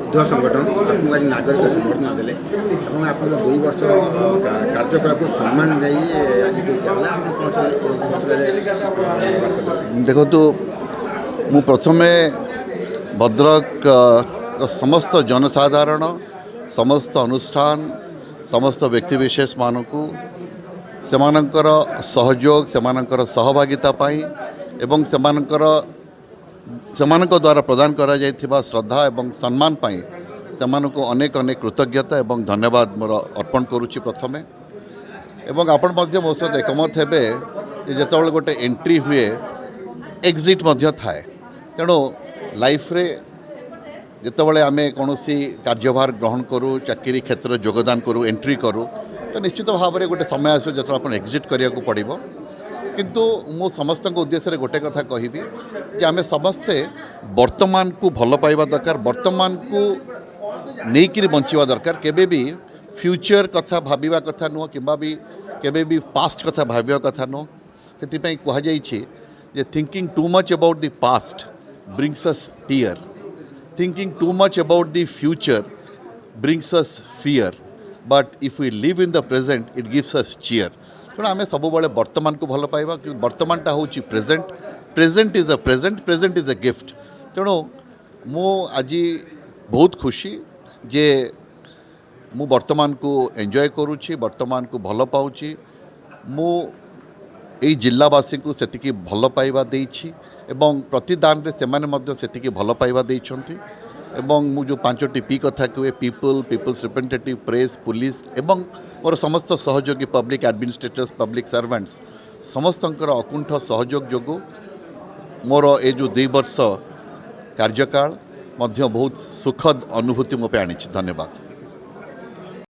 युद्ध संगठन आपको आज नागरिक संबर्धना देले এবং আপনার 2 বছর কার্যকলাপ সম্মান দেই আজ দিয়ালা আপনি কোন देखो तो मु प्रथमे भद्रक समस्त जनसाधारण समस्त अनुष्ठान समस्त व्यक्तिविशेष मानकु सेमानंकर सहयोग सेमानंकर सहभागिता पाई एवं सेमानक द्वारा प्रदान करा जायथिबा श्रद्धा एवं सम्मान पाई सेमानकु अनेक अनेक कृतज्ञता एवं धन्यवाद मोर अर्पण करुच्ची प्रथमे एवं आपण मध्य मो सहित एकमत हेबे जेतेबेले गोटे एंट्री हुए एग्जिट मध्य थाए तेणु लाइफ रे जितेबाला आम कौन कार्यभार ग्रहण करूँ चाकरी क्षेत्र में योगदान करूँ एंट्री करूँ तो निश्चित भाव में गोटे समय आस जो आप एग्जिट करा पड़ो किंतु मु समस्त उद्देश्य गोटे कथा कहि जे आम समस्ते वर्तमान को भल पाइबा दरकार वर्तमान को लेकिन बंचवा दरकार केबे भी फ्यूचर कथा भाविबा कथा नुह कि केबे भी पास्ट कथा भाविबा कथा नुह से कहुई जे thinking too much about the past brings us tear thinking too much about the future brings us fear but if we live in the present it gives us cheer तेणु आम सब बड़े वर्तमान को भल पाइबा कि वर्तमानटा हूँ present present is a gift तेणु मु आज बहुत खुशी जे मु वर्तमान को एंजॉय करुच्ची वर्तमान को भल पाऊँची मु यही जिलावासी को सेतिकी भल पाइबा देइछि एवं प्रतिदान रे सेमाने मध्य सेतिकी भल पाइबा देइछन्ति एवं मु जो 5टी पी कथा कहे पीपल्स रिप्रेजेंटेटिव प्रेस पुलिस एवं मोर समस्त सहयोगी पब्लिक एडमिनिस्ट्रेटर्स पब्लिक सर्वेंट्स समस्तंकर अकुंठ सहयोग जोगु मोर ए जो 2 वर्ष कार्यकाल मध्य बहुत सुखद अनुभूति मो पे आनी। धन्यवाद।